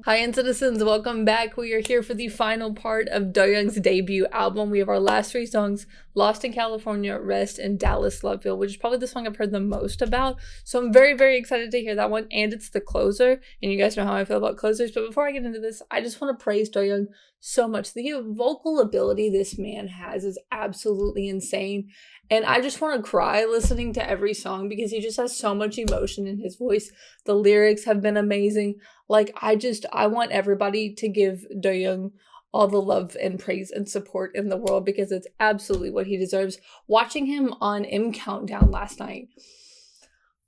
Hi, and citizens, welcome back. We are here for the final part of DOYOUNG's debut album. We have our last three songs, Lost in California, Rest, and Dallas Loveville, which is probably the song I've heard the most about. So I'm very, very excited to hear that one, and it's the closer, and you guys know how I feel about closers. But before I get into this, I just want to praise DOYOUNG so much. The vocal ability this man has is absolutely insane, and I just want to cry listening to every song because he just has so much emotion in his voice. The lyrics have been amazing. Like, I want everybody to give DOYOUNG all the love and praise and support in the world because it's absolutely what he deserves. Watching him on M Countdown last night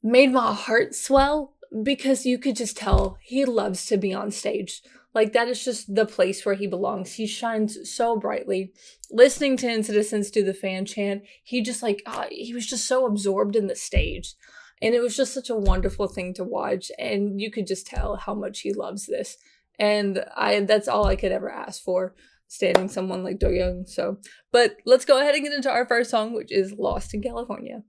made my heart swell because you could just tell he loves to be on stage. Like, that is just the place where he belongs. He shines so brightly. Listening to NCTzens do the fan chant, he just he was just so absorbed in the stage. And it was just such a wonderful thing to watch. And you could just tell how much he loves this. And that's all I could ever ask for, standing someone like DOYOUNG. So, but let's go ahead and get into our first song, which is Lost in California.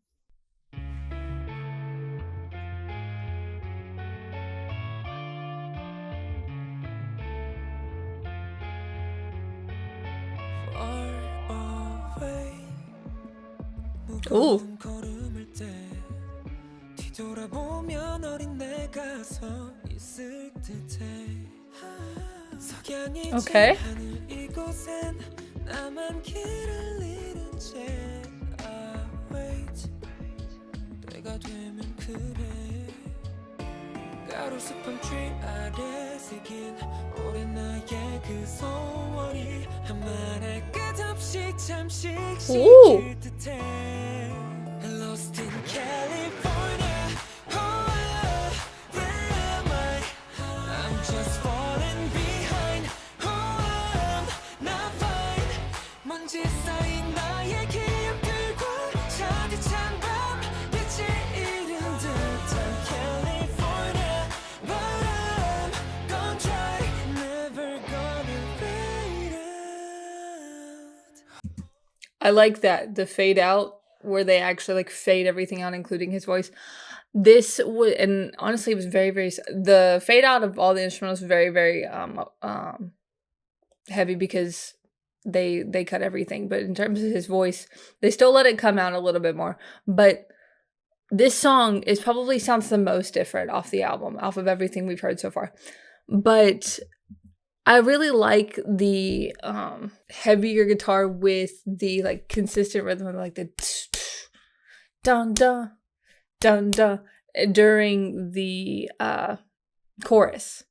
Ooh. Okay. Ooh. Lost in California. Oh, where am I? I'm just falling behind. Oh, I'm not fine. 먼지 쌓인 나의 기억들과 차디찬 밤 빛이 잃은 듯한 California. But I'm gonna try, never gonna fade out. I like that, the fade out, where they actually like fade everything out, including his voice. This would, and honestly, it was very, very, the fade out of all the instrumentals was very, very heavy because they cut everything. But in terms of his voice, they still let it come out a little bit more. But this song is probably sounds the most different off the album, off of everything we've heard so far. But I really like the heavier guitar with the like consistent rhythm, like the dun dun dun dun during the chorus.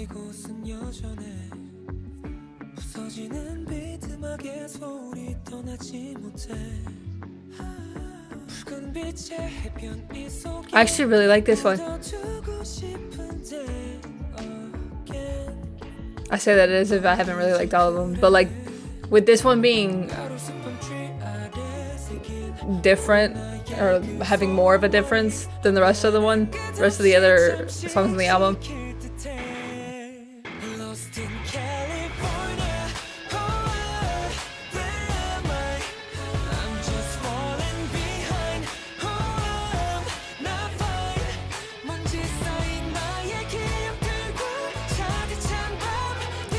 이곳은 여전해 부서지는 비트막의 소리 떠나지 못해 붉은 빛의 해변 속에 I actually really like this one. I say that as if I haven't really liked all of them, but like with this one being different or having more of a difference than the rest of the other songs on the album.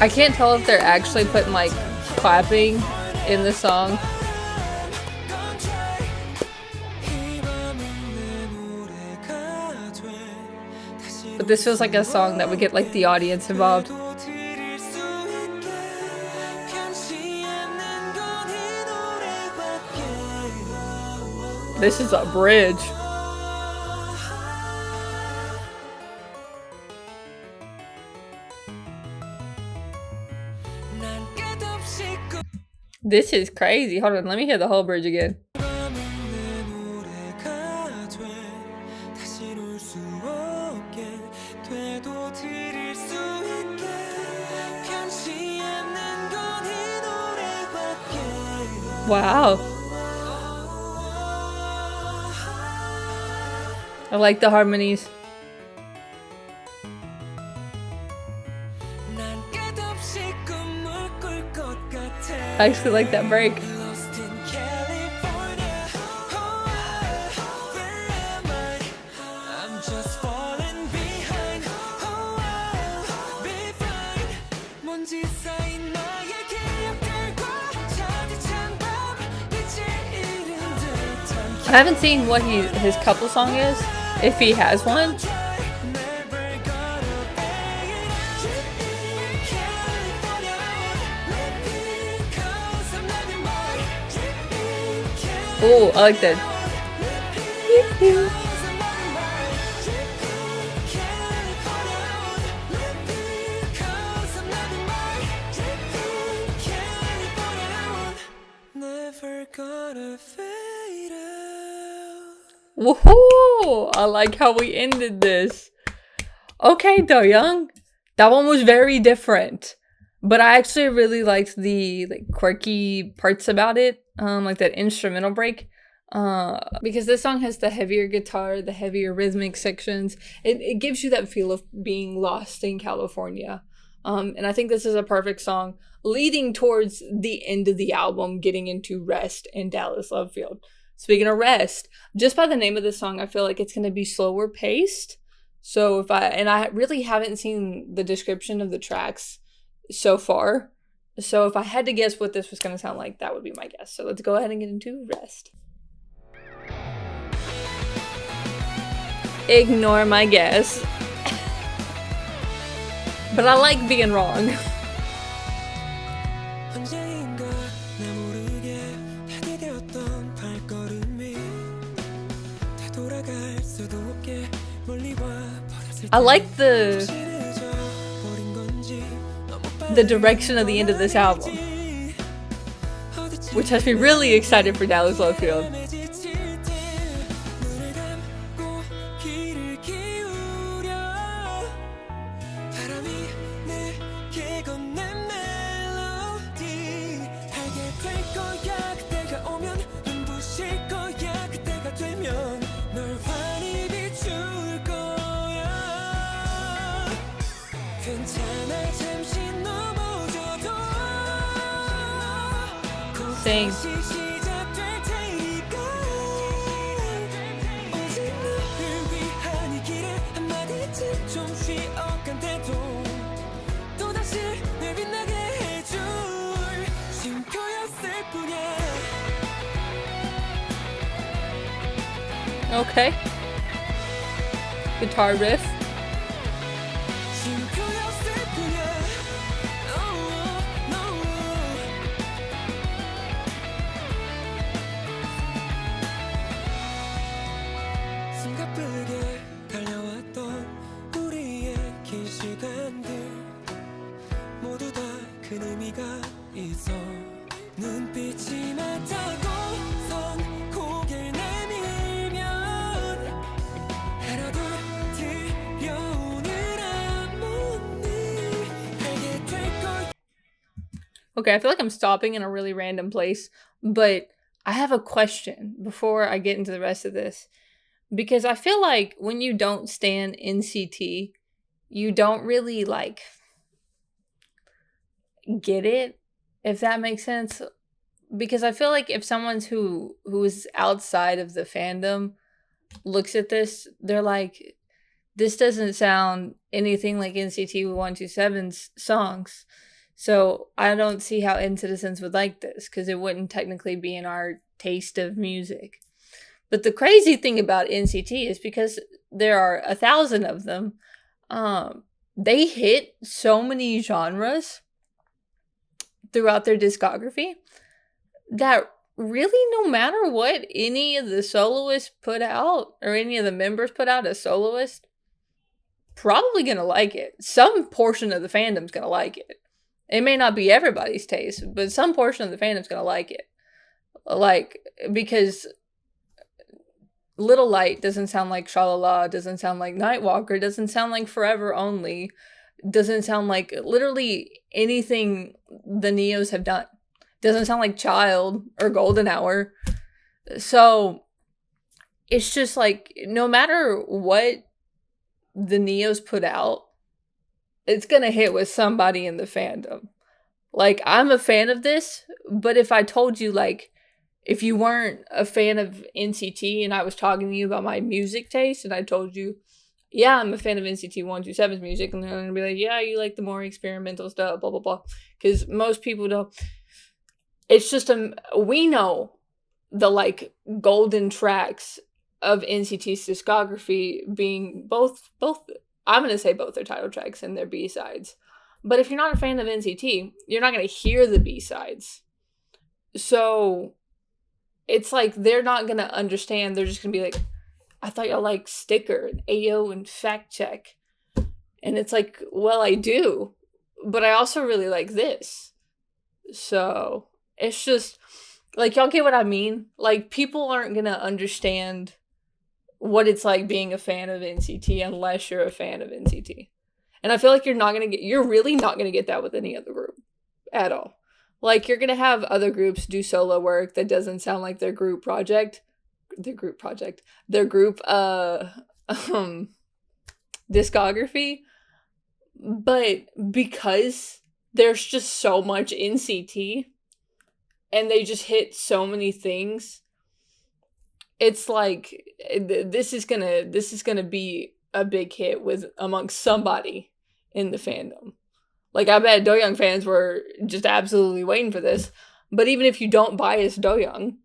I can't tell if they're actually putting like clapping in the song. But this feels like a song that would get like the audience involved. This is a bridge. This is crazy. Hold on, let me hear the whole bridge again. Wow. I like the harmonies. I actually like that break. I haven't seen what his couple song is, if he has one. Oh, I like that. Woohoo! I like how we ended this. Okay, DOYOUNG. That one was very different. But I actually really liked the quirky parts about it. Like that instrumental break. Because this song has the heavier guitar, the heavier rhythmic sections. It gives you that feel of being lost in California. And I think this is a perfect song leading towards the end of the album, getting into Rest and Dallas Love Field. Speaking of Rest, just by the name of the song, I feel like it's going to be slower paced. So I really haven't seen the description of the tracks so far. So if I had to guess what this was going to sound like, that would be my guess. So let's go ahead and get into Rest. Ignore my guess. But I like being wrong. I like the direction of the end of this album, which has me really excited for Dallas Love Field. Sing. Okay. Guitar riff. Okay, I feel like I'm stopping in a really random place, but I have a question before I get into the rest of this. Because I feel like when you don't stan NCT, you don't really, get it, if that makes sense. Because I feel like if someone's who is outside of the fandom looks at this, they're like, this doesn't sound anything like NCT 127's songs. So I don't see how N-Citizens would like this, because it wouldn't technically be in our taste of music. But the crazy thing about NCT is because there are 1,000 of them, they hit so many genres throughout their discography that really no matter what any of the soloists put out or any of the members put out as soloists, probably going to like it. Some portion of the fandom's going to like it. It may not be everybody's taste, but some portion of the fandom's going to like it. Because Little Light doesn't sound like Shalala, doesn't sound like Nightwalker, doesn't sound like Forever Only, doesn't sound like literally anything the Neos have done. Doesn't sound like Child or Golden Hour. So it's just no matter what the Neos put out, it's going to hit with somebody in the fandom. Like, I'm a fan of this, but if I told you, like, if you weren't a fan of NCT and I was talking to you about my music taste and I told you, yeah, I'm a fan of NCT 127's music, and they're going to be like, yeah, you like the more experimental stuff, blah, blah, blah. Because most people don't. It's just, we know the, like, golden tracks of NCT's discography being both, I'm going to say both their title tracks and their B-sides. But if you're not a fan of NCT, you're not going to hear the B-sides. So it's like they're not going to understand. They're just going to be like, I thought y'all like Sticker and AO and Fact Check. And it's like, well, I do. But I also really like this. So it's just, like, y'all get what I mean? Like, people aren't going to understand what it's like being a fan of NCT unless you're a fan of NCT. And I feel like you're really not going to get that with any other group at all. Like, you're going to have other groups do solo work that doesn't sound like their group discography. But because there's just so much NCT and they just hit so many things, it's like this is gonna be a big hit amongst somebody in the fandom. Like, I bet DOYOUNG fans were just absolutely waiting for this. But even if you don't bias DOYOUNG,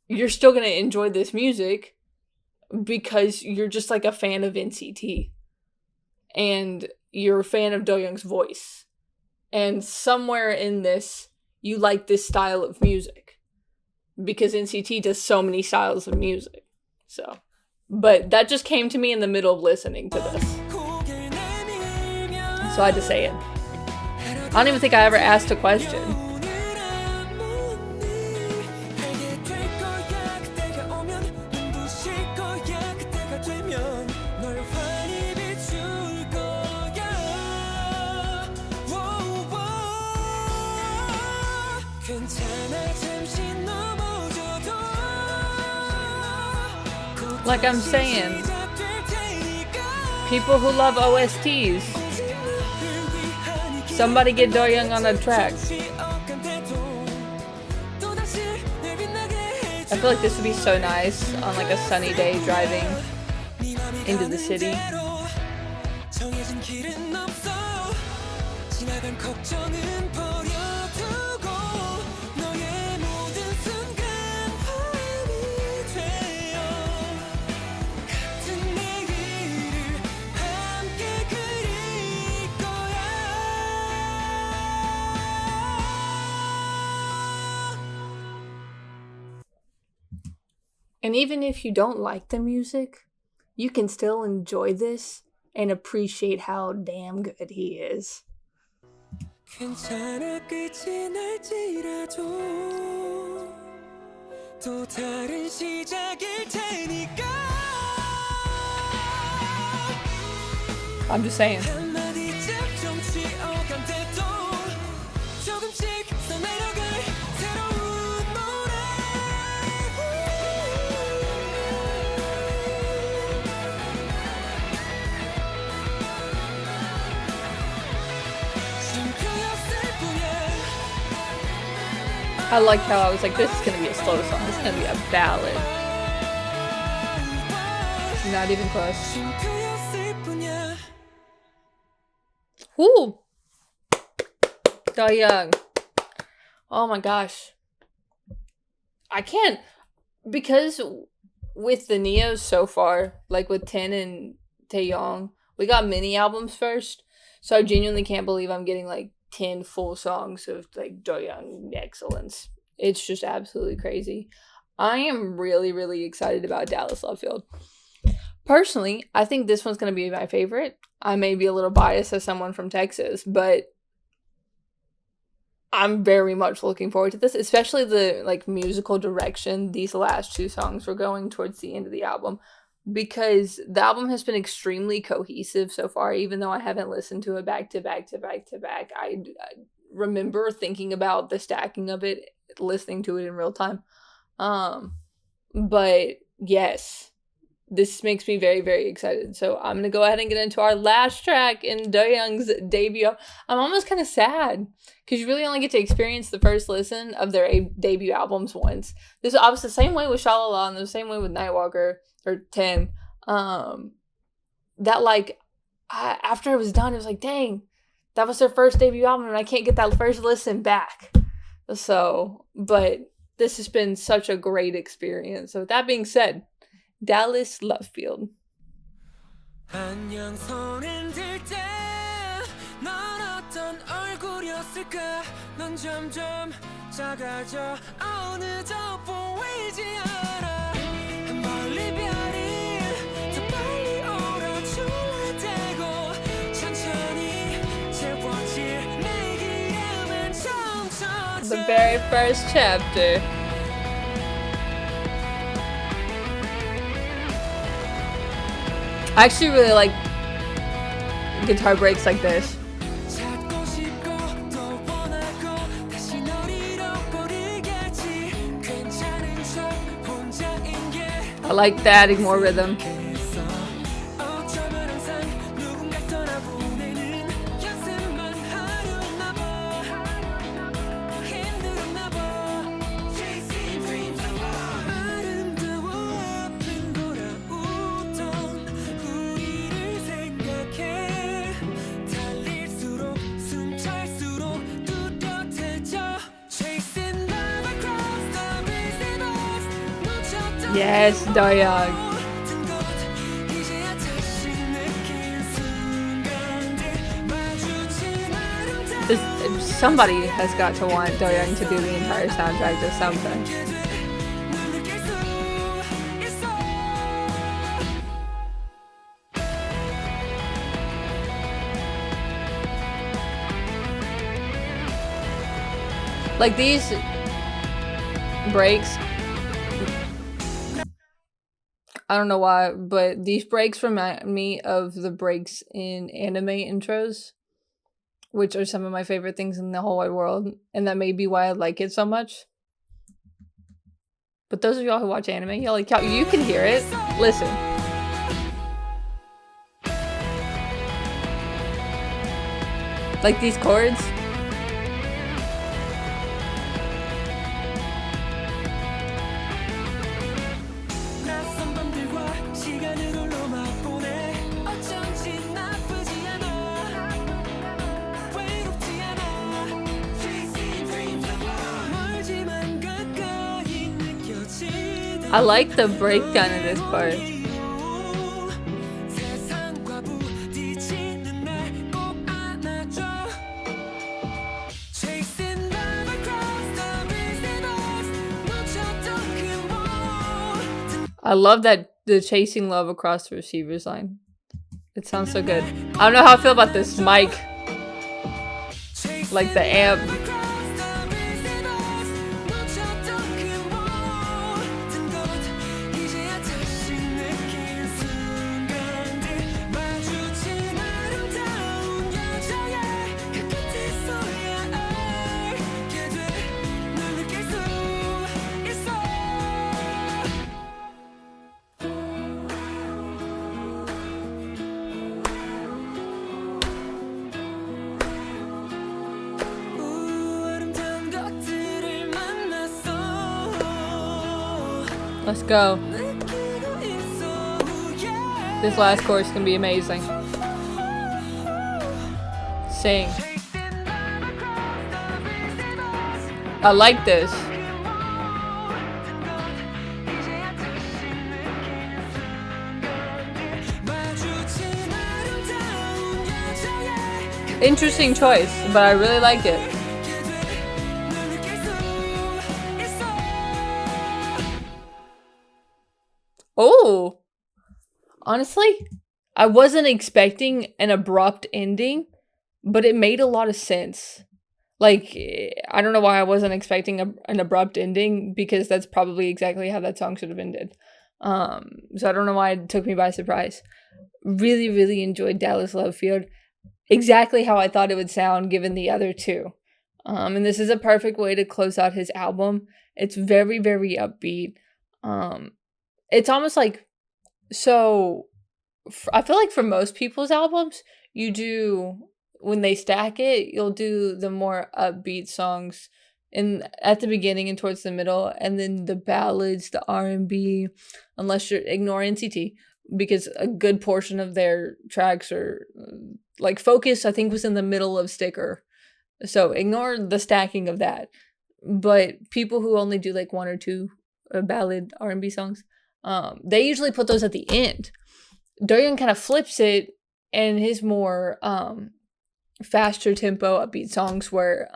you're still gonna enjoy this music because you're just like a fan of NCT. And you're a fan of DOYOUNG's voice. And somewhere in this, you like this style of music. Because NCT does so many styles of music. So, but that just came to me in the middle of listening to this. So I had to say it. I don't even think I ever asked a question. Like I'm saying, people who love OSTs, somebody get DOYOUNG on a track. I feel like this would be so nice on like a sunny day driving into the city. And even if you don't like the music, you can still enjoy this and appreciate how damn good he is. I'm just saying. I liked how I was like, this is going to be a slow song. This is going to be a ballad. Not even close. Whoo! DOYOUNG. Oh my gosh. I can't, because with the Neos so far, like with Ten and Taeyong, we got mini albums first. So I genuinely can't believe I'm getting like 10 full songs of like DOYOUNG excellence. It's just absolutely crazy. I am really, really excited about Dallas Love Field. Personally, I think this one's going to be my favorite. I may be a little biased as someone from Texas, but I'm very much looking forward to this, especially the like musical direction these last two songs were going towards the end of the album, because the album has been extremely cohesive so far, even though I haven't listened to it back to back to back to back. I remember thinking about the stacking of it, listening to it in real time. But yes, this makes me very, very excited. So I'm gonna go ahead and get into our last track in DOYOUNG's debut. I'm almost kind of sad because you really only get to experience the first listen of their debut albums once. This is obviously the same way with Shalala and the same way with Nightwalker or 10. That like after it was done, it was like, dang, that was their first debut album and I can't get that first listen back. So, but this has been such a great experience. So with that being said, Dallas Love Field. 안녕 손은 들때 넌 어떤 얼굴이었을까 넌 점점 작아져 어느덧 보이지 않아 멀리 별이 더 빨리 오라 졸라대고 천천히 채워질 내 기름은 점점 The very first chapter. I actually really like guitar breaks like this. I like the adding more rhythm. Yes, DOYOUNG. Somebody has got to want DOYOUNG to do the entire soundtrack to something. Like these breaks, I don't know why, but these breaks remind me of the breaks in anime intros, which are some of my favorite things in the whole wide world, and that may be why I like it so much. But those of y'all who watch anime, y'all you can hear it. Listen. Like these chords. I like the breakdown of this part. I love that the chasing love across the receiver's line. It sounds so good. I don't know how I feel about this mic. Like the amp. Let's go. This last chorus can be amazing. Sing. I like this. Interesting choice, but I really like it. Oh, honestly, I wasn't expecting an abrupt ending, but it made a lot of sense. Like, I don't know why I wasn't expecting an abrupt ending, because that's probably exactly how that song should have ended. So I don't know why it took me by surprise. Really, really enjoyed Dallas Love Field. Exactly how I thought it would sound given the other two. And this is a perfect way to close out his album. It's very, very upbeat. It's almost like So I feel like for most people's albums, you do when they stack it, you'll do the more upbeat songs in at the beginning and towards the middle, and then the ballads, the R&B, unless you're ignore NCT because a good portion of their tracks are like Focus, I think was in the middle of Sticker. So ignore the stacking of that. But people who only do like one or two ballad R&B songs, they usually put those at the end. Doyoung kind of flips it, and his more faster tempo upbeat songs were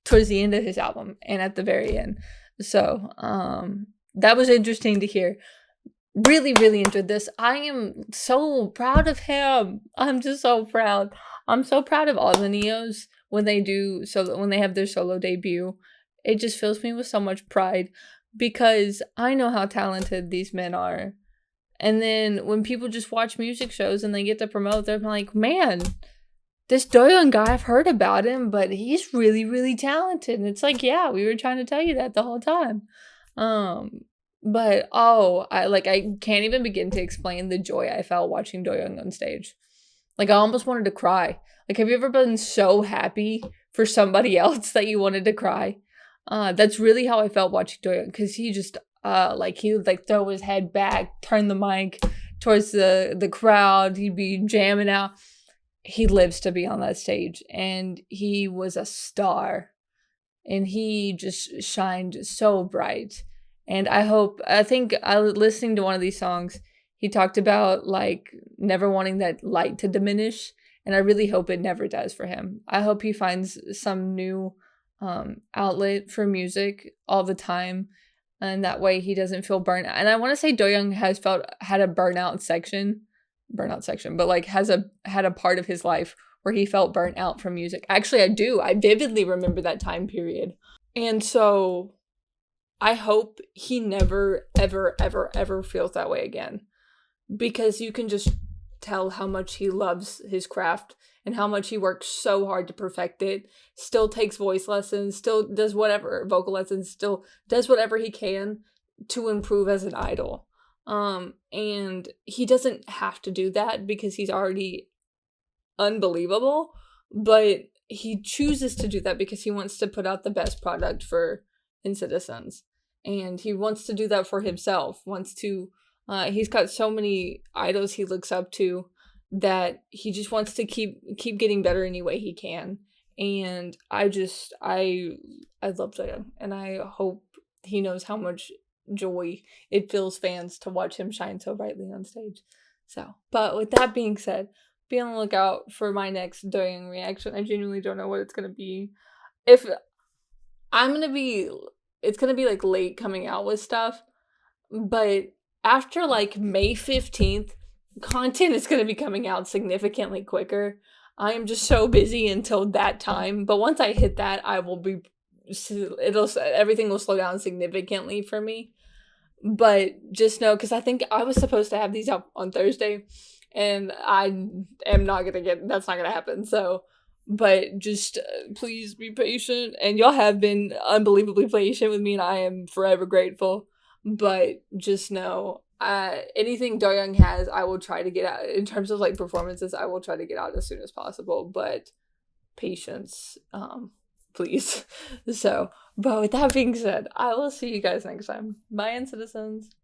towards the end of his album and at the very end. So that was interesting to hear. Really, really enjoyed this. I am so proud of him. I'm just so proud. I'm so proud of all the Neos when they do when they have their solo debut. It just fills me with so much pride because I know how talented these men are. And then when people just watch music shows and they get to promote, they're like, man, this Doyoung guy, I've heard about him, but he's really, really talented. And it's like, yeah, we were trying to tell you that the whole time. But I can't even begin to explain the joy I felt watching Doyoung on stage. Like I almost wanted to cry. Like, have you ever been so happy for somebody else that you wanted to cry? That's really how I felt watching Doyoung, because he just he would like throw his head back, turn the mic towards the crowd, he'd be jamming out. He lives to be on that stage, and he was a star, and he just shined so bright. And I think I was listening to one of these songs, he talked about like never wanting that light to diminish, and I really hope it never does for him. I hope he finds some new outlet for music all the time, and that way he doesn't feel burnt out. And I want to say Doyoung had a burnout section, but like had a part of his life where he felt burnt out from music. Actually, I do. I vividly remember that time period. And so I hope he never, ever, ever, ever feels that way again, because you can just tell how much he loves his craft and how much he works so hard to perfect it, still takes voice lessons, still does whatever, vocal lessons, still does whatever he can to improve as an idol. And he doesn't have to do that because he's already unbelievable, but he chooses to do that because he wants to put out the best product for citizens. And he wants to do that for himself, he's got so many idols he looks up to that he just wants to keep getting better any way he can. And I love Doyoung, and I hope he knows how much joy it fills fans to watch him shine so brightly on stage. So, but with that being said, be on the lookout for my next Doyoung reaction. I genuinely don't know what it's gonna be. If I'm gonna be, it's gonna be like late coming out with stuff, but after like May 15th, content is going to be coming out significantly quicker. I am just so busy until that time. But once I hit that, everything will slow down significantly for me. But just know, because I think I was supposed to have these out on Thursday, and I am not going to that's not going to happen. So, but just please be patient. And y'all have been unbelievably patient with me, and I am forever grateful. But just know, anything Doyoung has, I will try to get out. In terms of like performances, I will try to get out as soon as possible. But patience, please. So, but with that being said, I will see you guys next time. Bye, citizens.